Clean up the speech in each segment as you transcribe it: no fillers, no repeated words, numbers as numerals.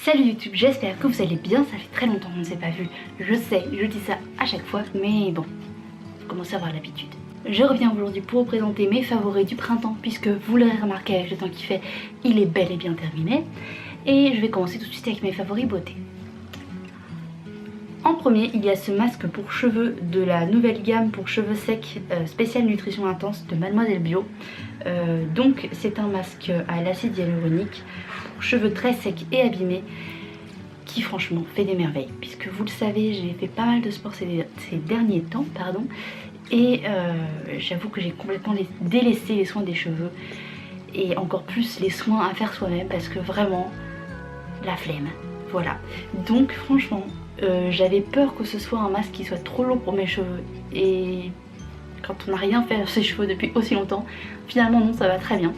Salut YouTube, j'espère que vous allez bien, ça fait très longtemps qu'on ne s'est pas vu. Je sais, je dis ça à chaque fois, mais bon, vous commencez à avoir l'habitude. Je reviens aujourd'hui pour vous présenter mes favoris du printemps, puisque vous l'aurez remarqué avec le temps qu'il fait, il est bel et bien terminé. Et je vais commencer tout de suite avec mes favoris beauté. En premier, il y a ce masque pour cheveux de la nouvelle gamme pour cheveux secs spécial nutrition intense de Mademoiselle Bio. Donc c'est un masque à l'acide hyaluronique pour cheveux très secs et abîmés qui franchement fait des merveilles. Puisque vous le savez, j'ai fait pas mal de sport ces derniers temps, et j'avoue que j'ai complètement délaissé les soins des cheveux et encore plus les soins à faire soi-même parce que vraiment la flemme. Voilà, donc franchement j'avais peur que ce soit un masque qui soit trop long pour mes cheveux, et quand on n'a rien fait à ses cheveux depuis aussi longtemps, finalement non, ça va très bien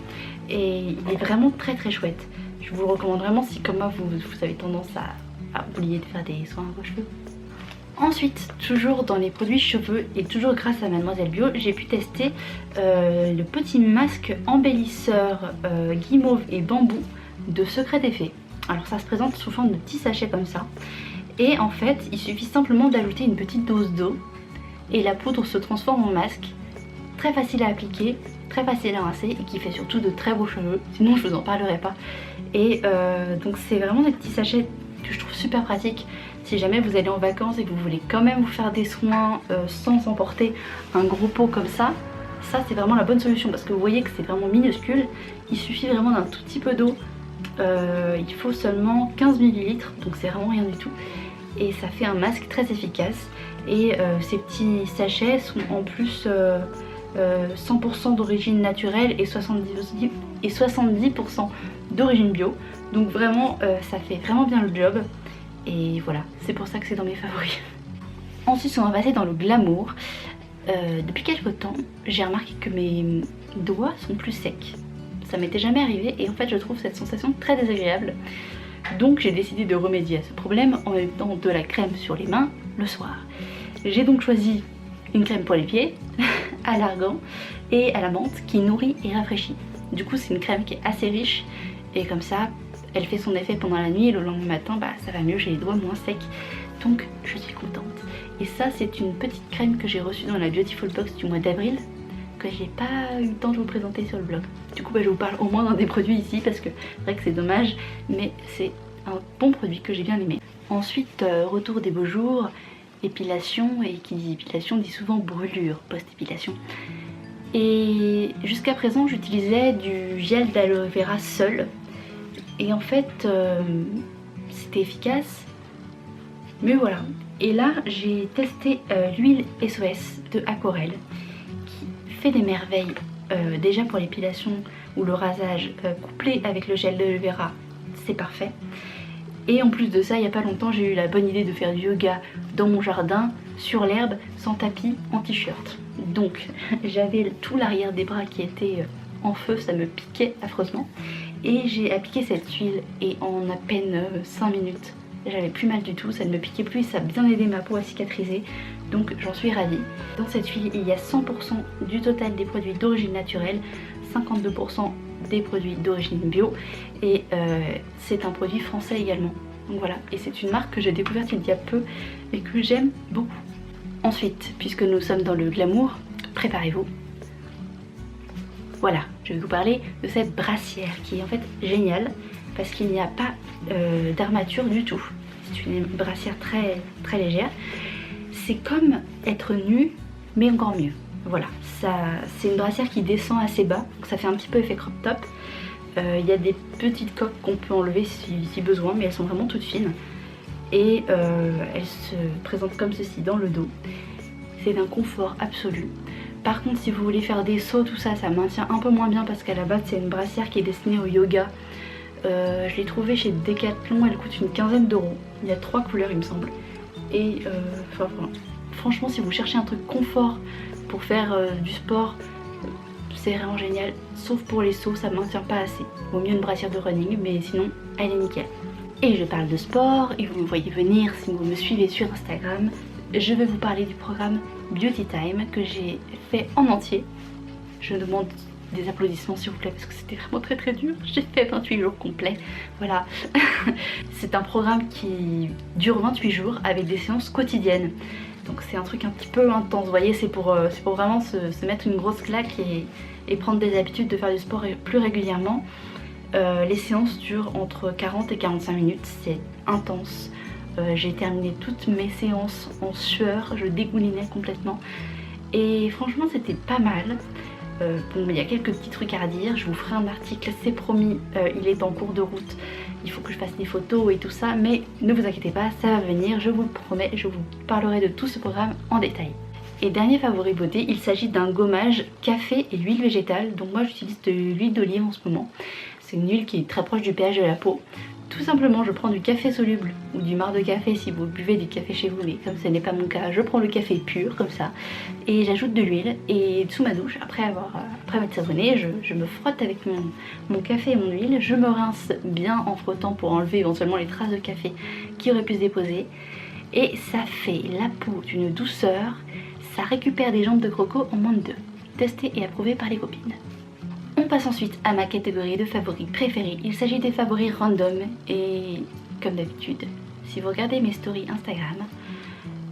et il est vraiment très très chouette. Je vous le recommande vraiment si comme moi vous avez tendance à oublier de faire des soins à vos cheveux. Ensuite, toujours dans les produits cheveux et toujours grâce à Mademoiselle Bio, j'ai pu tester le petit masque embellisseur guimauve et bambou de Secret d'Effet. Alors ça se présente sous forme de petits sachets comme ça. Et en fait, il suffit simplement d'ajouter une petite dose d'eau et la poudre se transforme en masque. Très facile à appliquer, très facile à rincer et qui fait surtout de très beaux cheveux. Sinon je vous en parlerai pas. Et donc c'est vraiment des petits sachets que je trouve super pratiques. Si jamais vous allez en vacances et que vous voulez quand même vous faire des soins sans emporter un gros pot comme ça c'est vraiment la bonne solution parce que vous voyez que c'est vraiment minuscule. Il suffit vraiment d'un tout petit peu d'eau. Il faut seulement 15 ml, donc c'est vraiment rien du tout. Et ça fait un masque très efficace. Et ces petits sachets sont en plus 100% d'origine naturelle et 70% d'origine bio. Donc vraiment ça fait vraiment bien le job. Et voilà, c'est pour ça que c'est dans mes favoris. Ensuite on va passer dans le glamour. Depuis quelques temps j'ai remarqué que mes doigts sont plus secs. Ça m'était jamais arrivé et en fait je trouve cette sensation très désagréable. Donc j'ai décidé de remédier à ce problème en mettant de la crème sur les mains le soir. J'ai donc choisi une crème pour les pieds à l'argan et à la menthe qui nourrit et rafraîchit. Du coup c'est une crème qui est assez riche et comme ça elle fait son effet pendant la nuit et le lendemain matin ça va mieux, j'ai les doigts moins secs. Donc je suis contente. Et ça c'est une petite crème que j'ai reçue dans la Beautiful Box du mois d'avril, que j'ai pas eu le temps de vous présenter sur le blog. Du coup je vous parle au moins d'un des produits ici parce que c'est vrai que c'est dommage, mais c'est un bon produit que j'ai bien aimé. Ensuite retour des beaux jours, épilation, et qui dit épilation dit souvent brûlure post-épilation. Et jusqu'à présent j'utilisais du gel d'aloe vera seul et en fait c'était efficace, mais voilà. Et là j'ai testé l'huile SOS de Aquarelle qui fait des merveilles. Déjà pour l'épilation ou le rasage couplé avec le gel d'aloe vera, c'est parfait. Et en plus de ça, il n'y a pas longtemps j'ai eu la bonne idée de faire du yoga dans mon jardin sur l'herbe sans tapis en t-shirt. Donc j'avais tout l'arrière des bras qui était en feu, ça me piquait affreusement. Et j'ai appliqué cette huile et en à peine 5 minutes j'avais plus mal du tout, ça ne me piquait plus, ça a bien aidé ma peau à cicatriser. Donc j'en suis ravie. Dans cette huile il y a 100% du total des produits d'origine naturelle, 52% des produits d'origine bio et c'est un produit français également. Donc voilà, et c'est une marque que j'ai découverte il y a peu et que j'aime beaucoup. Ensuite, puisque nous sommes dans le glamour, préparez-vous. Voilà, je vais vous parler de cette brassière qui est en fait géniale parce qu'il n'y a pas d'armature du tout. C'est une brassière très très légère. C'est comme être nu mais encore mieux. Voilà, c'est une brassière qui descend assez bas, donc ça fait un petit peu effet crop top. Il y a des petites coques qu'on peut enlever si besoin, mais elles sont vraiment toutes fines. Et elles se présentent comme ceci dans le dos. C'est d'un confort absolu. Par contre si vous voulez faire des sauts, tout ça, ça maintient un peu moins bien parce qu'à la base c'est une brassière qui est destinée au yoga. Je l'ai trouvée chez Decathlon, elle coûte une quinzaine d'euros. Il y a 3 couleurs il me semble. Et enfin, franchement si vous cherchez un truc confort pour faire du sport, c'est vraiment génial. Sauf pour les sauts, ça ne maintient pas assez. Vaut mieux une brassière de running, mais sinon elle est nickel. Et je parle de sport, et vous me voyez venir si vous me suivez sur Instagram. Je vais vous parler du programme Beauty Time que j'ai fait en entier. Je demande des applaudissements s'il vous plaît parce que c'était vraiment très très dur. J'ai fait 28 jours complets, voilà. C'est un programme qui dure 28 jours avec des séances quotidiennes. Donc c'est un truc un petit peu intense, vous voyez, c'est pour vraiment se mettre une grosse claque et prendre des habitudes de faire du sport plus régulièrement. Les séances durent entre 40 et 45 minutes, c'est intense. J'ai terminé toutes mes séances en sueur, je dégoulinais complètement. Et franchement c'était pas mal. Bon, il y a quelques petits trucs à redire, je vous ferai un article, c'est promis, il est en cours de route. Il faut que je fasse des photos et tout ça, mais ne vous inquiétez pas, ça va venir, je vous le promets, je vous parlerai de tout ce programme en détail. Et dernier favori beauté, il s'agit d'un gommage café et huile végétale. Donc moi j'utilise de l'huile d'olive en ce moment. C'est une huile qui est très proche du pH de la peau. Tout simplement je prends du café soluble ou du marc de café si vous buvez du café chez vous, mais comme ce n'est pas mon cas, je prends le café pur comme ça et j'ajoute de l'huile et sous ma douche, après m'être savonnée, je me frotte avec mon café et mon huile, je me rince bien en frottant pour enlever éventuellement les traces de café qui auraient pu se déposer et ça fait la peau d'une douceur, ça récupère des jambes de croco en moins de 2. Testé et approuvé par les copines. On passe ensuite à ma catégorie de favoris préférés. Il s'agit des favoris random et comme d'habitude, si vous regardez mes stories Instagram,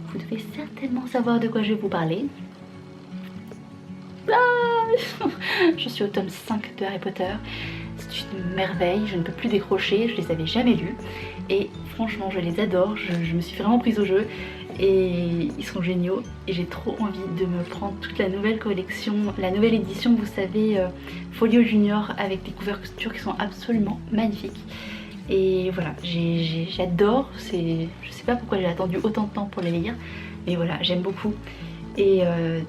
vous devez certainement savoir de quoi je vais vous parler. Ah, je suis au tome 5 de Harry Potter. C'est une merveille, je ne peux plus décrocher, je les avais jamais lus et franchement je les adore, je me suis vraiment prise au jeu et ils sont géniaux et j'ai trop envie de me prendre toute la nouvelle collection, la nouvelle édition, vous savez, Folio Junior avec des couvertures qui sont absolument magnifiques. Et voilà, j'adore, je sais pas pourquoi j'ai attendu autant de temps pour les lire, mais voilà, j'aime beaucoup. Et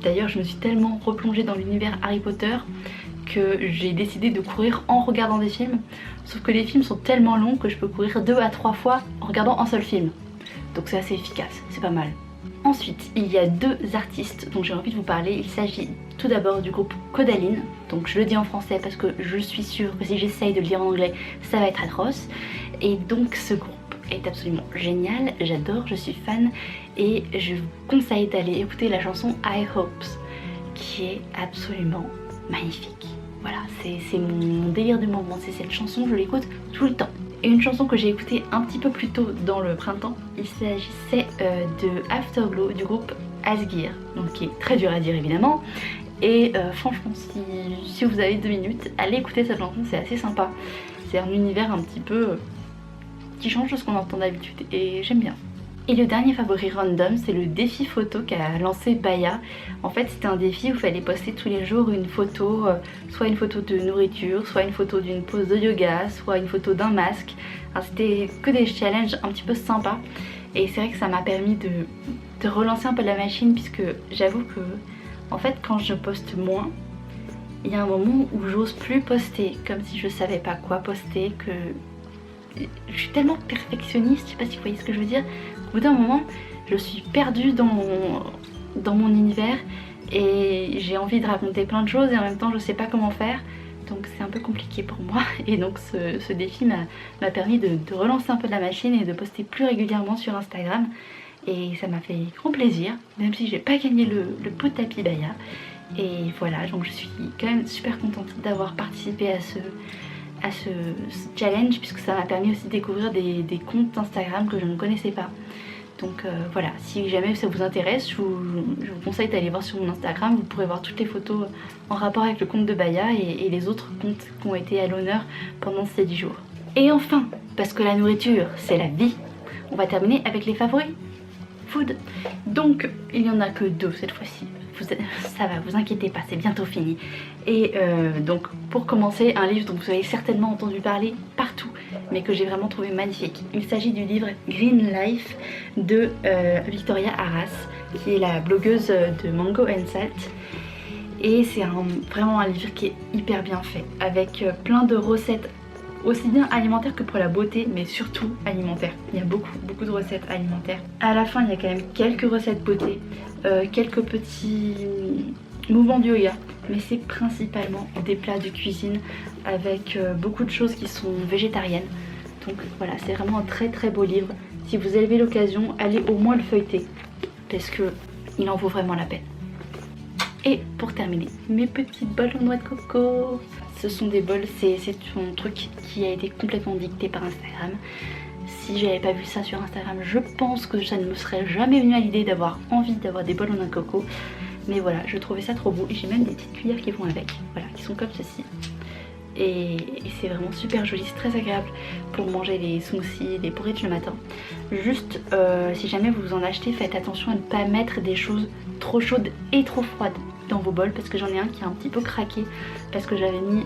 d'ailleurs je me suis tellement replongée dans l'univers Harry Potter que j'ai décidé de courir en regardant des films, sauf que les films sont tellement longs que je peux courir 2 à 3 fois en regardant un seul film. Donc c'est assez efficace, c'est pas mal. Ensuite, il y a 2 artistes dont j'ai envie de vous parler. Il s'agit tout d'abord du groupe Codaline. Donc je le dis en français parce que je suis sûre que si j'essaye de le dire en anglais, ça va être atroce. Et donc ce groupe est absolument génial, j'adore, je suis fan. Et je vous conseille d'aller écouter la chanson I Hopes, qui est absolument magnifique. Voilà, c'est mon délire du moment, c'est cette chanson, je l'écoute tout le temps. Et une chanson que j'ai écoutée un petit peu plus tôt dans le printemps, il s'agissait de Afterglow du groupe Asgear, donc qui est très dur à dire évidemment. Et franchement, si vous avez 2 minutes, allez écouter cette chanson, c'est assez sympa. C'est un univers un petit peu qui change de ce qu'on entend d'habitude et j'aime bien. Et le dernier favori random, c'est le défi photo qu'a lancé Baya. En fait, c'était un défi où il fallait poster tous les jours une photo, soit une photo de nourriture, soit une photo d'une pose de yoga, soit une photo d'un masque. C'était que des challenges un petit peu sympas. Et c'est vrai que ça m'a permis de relancer un peu la machine, puisque j'avoue que, en fait, quand je poste moins, il y a un moment où j'ose plus poster, comme si je savais pas quoi poster, que je suis tellement perfectionniste, je sais pas si vous voyez ce que je veux dire. Au bout d'un moment, je suis perdue dans mon univers et j'ai envie de raconter plein de choses et en même temps je sais pas comment faire. Donc c'est un peu compliqué pour moi et donc ce défi m'a permis de relancer un peu de la machine et de poster plus régulièrement sur Instagram. Et ça m'a fait grand plaisir, même si j'ai pas gagné le pot de tapis Baya. Et voilà, donc je suis quand même super contente d'avoir participé à ce challenge, puisque ça m'a permis aussi de découvrir des comptes Instagram que je ne connaissais pas. Donc voilà, si jamais ça vous intéresse, je vous conseille d'aller voir sur mon Instagram, vous pourrez voir toutes les photos en rapport avec le compte de Baya et les autres comptes qui ont été à l'honneur pendant ces 10 jours. Et enfin, parce que la nourriture c'est la vie, on va terminer avec les favoris food. Donc il n'y en a que 2 cette fois-ci. Ça va, vous inquiétez pas, c'est bientôt fini. Et donc pour commencer, un livre dont vous avez certainement entendu parler partout, mais que j'ai vraiment trouvé magnifique. Il s'agit du livre Green Life de Victoria Arras, qui est la blogueuse de Mango and Salt. Et c'est vraiment un livre qui est hyper bien fait, avec plein de recettes aussi bien alimentaire que pour la beauté, mais surtout alimentaire. Il y a beaucoup de recettes alimentaires. À la fin, il y a quand même quelques recettes beauté, quelques petits mouvements de yoga, mais c'est principalement des plats de cuisine avec beaucoup de choses qui sont végétariennes. Donc voilà, c'est vraiment un très beau livre. Si vous avez l'occasion, allez au moins le feuilleter, parce que il en vaut vraiment la peine. Et pour terminer, mes petites bols en noix de coco. Ce sont des bols, c'est un truc qui a été complètement dicté par Instagram. Si j'avais pas vu ça sur Instagram, je pense que ça ne me serait jamais venu à l'idée d'avoir envie d'avoir des bols en noix de coco. Mais voilà, je trouvais ça trop beau et j'ai même des petites cuillères qui vont avec, voilà, qui sont comme ceci. Et c'est vraiment super joli, c'est très agréable pour manger les smoothies, les porridge le matin. Juste, si jamais vous en achetez, faites attention à ne pas mettre des choses trop chaudes et trop froides dans vos bols, parce que j'en ai un qui a un petit peu craqué, parce que j'avais mis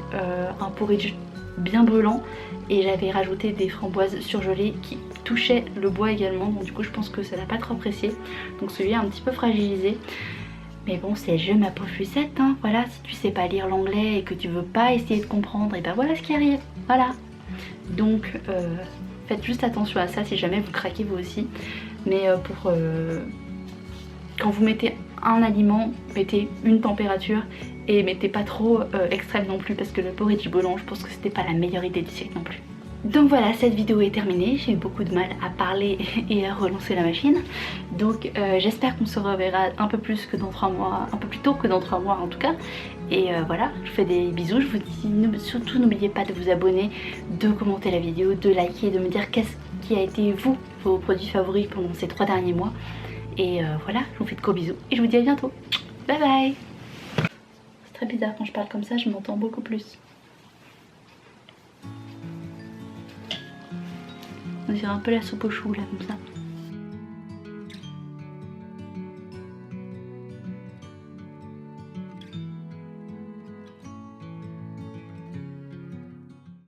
un porridge bien brûlant et j'avais rajouté des framboises surgelées qui touchaient le bois également, donc du coup je pense que ça n'a pas trop apprécié. Donc celui-là un petit peu fragilisé. Mais bon, c'est le jeu ma pauvre Lucette, hein. Voilà, si tu sais pas lire l'anglais et que tu veux pas essayer de comprendre, et ben voilà ce qui arrive, voilà. Donc faites juste attention à ça si jamais vous craquez vous aussi. Mais quand vous mettez un aliment, mettez une température et mettez pas trop extrême non plus, parce que le porridge brûlant, je pense que c'était pas la meilleure idée du siècle non plus. Donc voilà, cette vidéo est terminée, j'ai eu beaucoup de mal à parler et à relancer la machine. Donc j'espère qu'on se reverra un peu plus que dans 3 mois, un peu plus tôt que dans 3 mois en tout cas. Et voilà, je vous fais des bisous, je vous dis surtout n'oubliez pas de vous abonner, de commenter la vidéo, de liker, de me dire qu'est-ce qui a été vous, vos produits favoris pendant ces 3 derniers mois. Et voilà, je vous fais de gros bisous et je vous dis à bientôt. Bye bye. C'est très bizarre quand je parle comme ça, je m'entends beaucoup plus. On dirait un peu la soupe aux choux là comme ça.